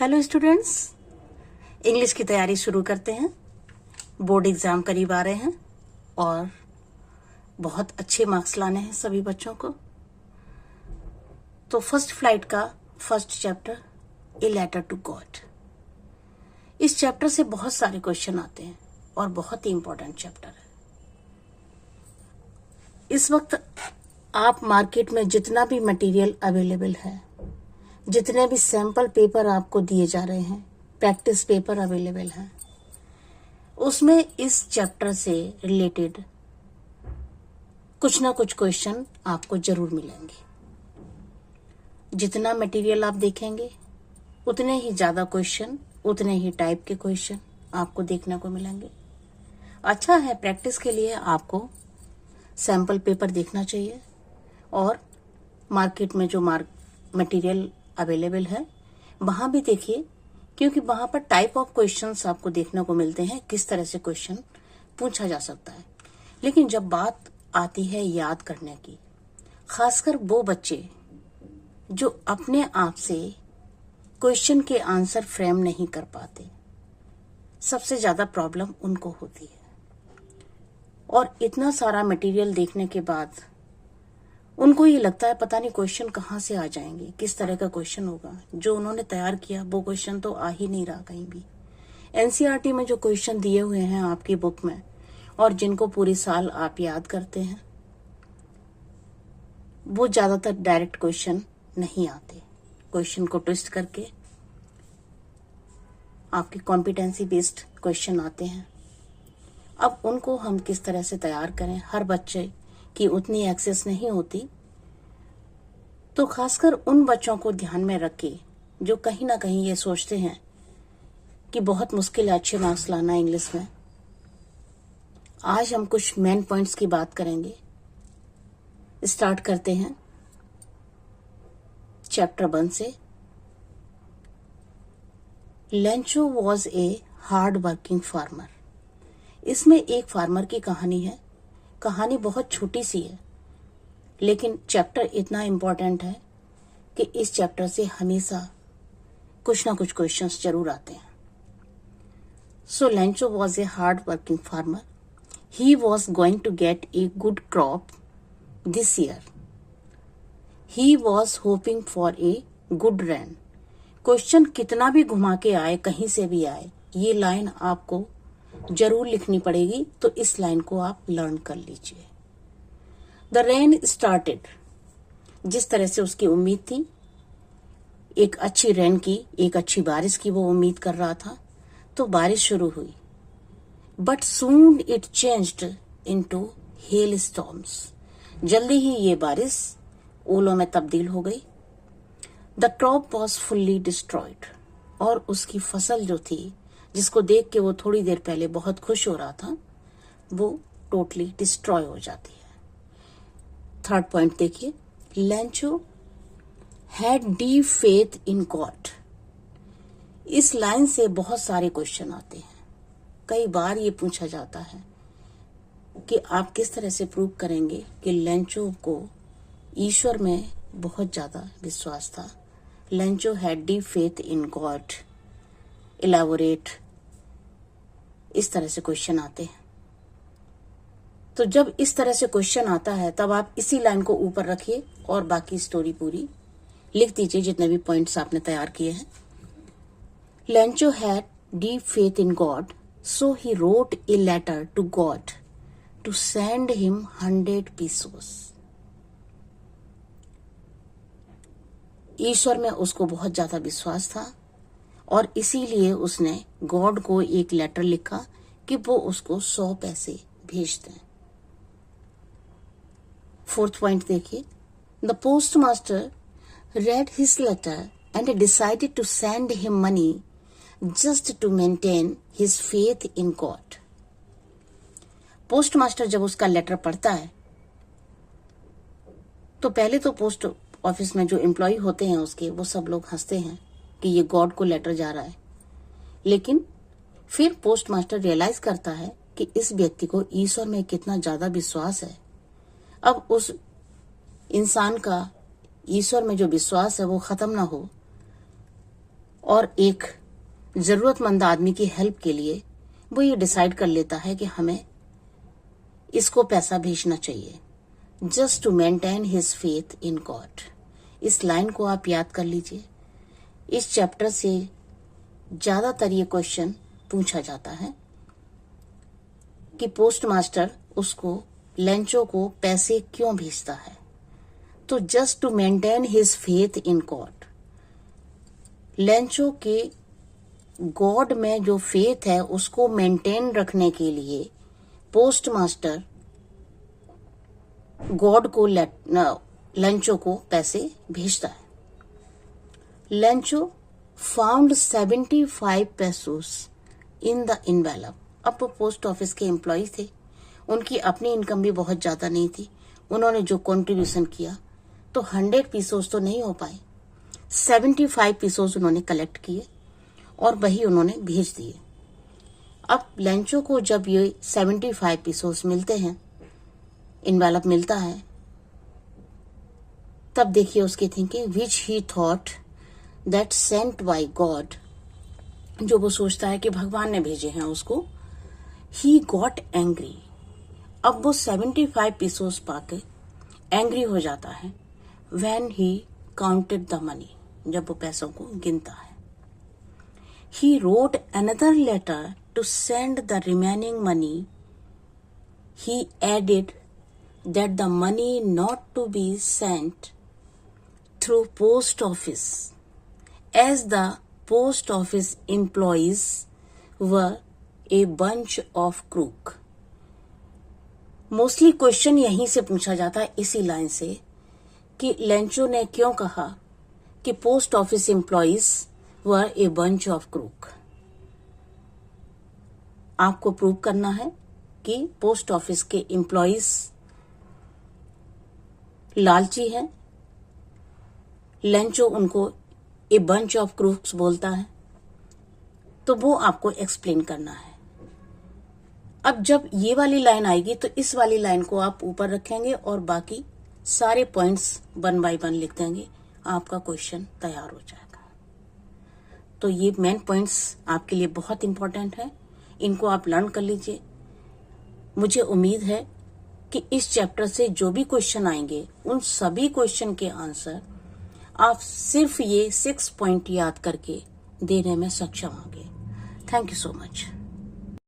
Hello students, English की तैयारी शुरू करते हैं। बोर्ड एग्जाम करीब आ रहे हैं और बहुत अच्छे मार्क्स लाने हैं सभी बच्चों को। तो फर्स्ट फ्लाइट का first chapter, a letter to God. इस चैप्टर से बहुत सारे क्वेश्चन आते हैं और बहुत ही इंपॉर्टेंट चैप्टर है। इस वक्त आप मार्केट में जितना भी मटेरियल अवेलेबल है, जितने भी सैंपल पेपर आपको दिए जा रहे हैं, प्रैक्टिस पेपर अवेलेबल हैं, उसमें इस चैप्टर से रिलेटेड कुछ ना कुछ क्वेश्चन आपको जरूर मिलेंगे। जितना मटेरियल आप देखेंगे उतने ही ज्यादा क्वेश्चन, उतने ही टाइप के क्वेश्चन आपको देखने को मिलेंगे। अच्छा है, प्रैक्टिस के लिए आपको सैंपल पेपर देखना चाहिए और मार्केट में जो मटेरियल अवेलेबल है वहां भी देखिए, क्योंकि वहां पर टाइप ऑफ क्वेश्चंस आपको देखने को मिलते हैं, किस तरह से क्वेश्चन पूछा जा सकता है। लेकिन जब बात आती है याद करने की, खासकर वो बच्चे जो अपने आप से क्वेश्चन के आंसर फ्रेम नहीं कर पाते, सबसे ज्यादा प्रॉब्लम उनको होती है। और इतना सारा मटेरियल देखने के बाद उनको ये लगता है पता नहीं क्वेश्चन कहाँ से आ जाएंगे, किस तरह का क्वेश्चन होगा। जो उन्होंने तैयार किया वो क्वेश्चन तो आ ही नहीं रहा कहीं भी। एनसीईआरटी में जो क्वेश्चन दिए हुए हैं आपकी बुक में और जिनको पूरी साल आप याद करते हैं, वो ज्यादातर डायरेक्ट क्वेश्चन नहीं आते। क्वेश्चन को ट्विस्ट करके आपके कॉम्पिटेंसी बेस्ड क्वेश्चन आते हैं। अब उनको हम किस तरह से तैयार करें, हर बच्चे की उतनी एक्सेस नहीं होती, तो खासकर उन बच्चों को ध्यान में रख के जो कहीं ना कहीं ये सोचते हैं कि बहुत मुश्किल है अच्छे मार्क्स लाना इंग्लिश में। आज हम कुछ मेन पॉइंट्स की बात करेंगे। स्टार्ट करते हैं चैप्टर 1 से। Lencho was a hard working farmer. इसमें एक फार्मर की कहानी है। कहानी बहुत छोटी सी है, लेकिन चैप्टर इतना इम्पोर्टेंट है कि इस चैप्टर से हमेशा कुछ ना कुछ क्वेश्चंस जरूर आते हैं। So Lencho was a hard working farmer. He was going to get a good crop this year. He was hoping for a good rain. Question कितना भी घुमा के आए, कहीं से भी आए, ये लाइन आपको जरूर लिखनी पड़ेगी, तो इस लाइन को आप लर्न कर लीजिए। द रेन स्टार्टेड, जिस तरह से उसकी उम्मीद थी, एक अच्छी रेन की, एक अच्छी बारिश की वो उम्मीद कर रहा था, तो बारिश शुरू हुई। But soon it changed into hello storms. जल्दी ही ये बारिश ओलों में तब्दील हो गई। The crop was fully destroyed, और उसकी फसल जो थी, जिसको देख के वो थोड़ी देर पहले बहुत खुश हो रहा था, वो टोटली डिस्ट्रॉय हो जाती है। थर्ड पॉइंट देखिए, Lencho had deep faith in God. इस लाइन से बहुत सारे क्वेश्चन आते हैं। कई बार ये पूछा जाता है कि आप किस तरह से प्रूव करेंगे कि लेंचो को ईश्वर में बहुत ज्यादा विश्वास था। Lencho had deep faith in God, elaborate, इस तरह से क्वेश्चन आते हैं। तो जब इस तरह से क्वेश्चन आता है तब आप इसी लाइन को ऊपर रखिए और बाकी स्टोरी पूरी लिख दीजिए, जितने भी पॉइंट्स आपने तैयार किए हैं। Lencho had deep faith in God, so he wrote a letter to God to send him 100 pesos. ईश्वर में उसको बहुत ज्यादा विश्वास था और इसीलिए उसने गॉड को एक लेटर लिखा कि वो उसको 100 पैसे भेज दें। फोर्थ पॉइंट देखिए, the post master read his letter and decided to send him money just to maintain his faith in God. Post master जब उसका लेटर पढ़ता है तो पहले तो पोस्ट ऑफिस में जो एम्प्लॉय होते हैं उसके, वो सब लोग हंसते हैं कि ये गॉड को लेटर जा रहा है। लेकिन फिर पोस्ट मास्टर रियलाइज करता है कि इस व्यक्ति को ईश्वर में कितना ज्यादा विश्वास है। अब उस इंसान का ईश्वर में जो विश्वास है वो खत्म ना हो, और एक जरूरतमंद आदमी की हेल्प के लिए वो ये डिसाइड कर लेता है कि हमें इसको पैसा भेजना चाहिए, just to maintain his faith in God. इस लाइन को आप याद कर लीजिए। इस चैप्टर से ज्यादातर ये क्वेश्चन पूछा जाता है कि पोस्ट मास्टर उसको लेंचो को पैसे क्यों भेजता है। तो just to maintain his faith in God, Lencho के गॉड में जो फेथ है उसको मेंटेन रखने के लिए पोस्ट मास्टर गॉड को लेंचो को पैसे भेजता है। Lencho found 75 pesos in the envelope. अब वो पोस्ट ऑफिस के एम्प्लॉय थे, उनकी अपनी इनकम भी बहुत ज्यादा नहीं थी। उन्होंने जो कंट्रीब्यूशन किया तो 100 pesos तो नहीं हो पाए, 75 pesos उन्होंने कलेक्ट किए और वही उन्होंने भेज दिए। अब लेंचो को जब ये 75 pesos मिलते हैं, इनवेलप मिलता है, तब देखिए उसकी thinking, which he thought that sent by God, जो वो सोचता है कि भगवान ने भेजे हैं उसको। He got angry. अब वो 75 pesos पाके एंग्री हो जाता है। When he counted the money, जब वो पैसों को गिनता है। He wrote another letter to send the remaining money. He added that the money not to be sent through post office, as the post office employees were a bunch of crook। Mostly question यहीं से पूछा जाता है, इसी line से, कि Lencho ने क्यों कहा कि post office employees were a bunch of crook. आपको प्रूव करना है कि पोस्ट ऑफिस के एम्प्लॉइज लालची हैं। लेंचो उनको ए बंच ऑफ क्रूक्स बोलता है, तो वो आपको एक्सप्लेन करना है। अब जब ये वाली लाइन आएगी तो इस वाली लाइन को आप ऊपर रखेंगे और बाकी सारे पॉइंट्स 1 by 1 लिख देंगे, आपका क्वेश्चन तैयार हो जाएगा। तो ये मेन पॉइंट्स आपके लिए बहुत इंपॉर्टेंट है, इनको आप लर्न कर लीजिए। मुझे उम्मीद है कि इस चैप्टर से जो भी क्वेश्चन आएंगे उन सभी क्वेश्चन के आंसर आप सिर्फ ये 6 पॉइंट याद करके देने में सक्षम होंगे। Thank you so much.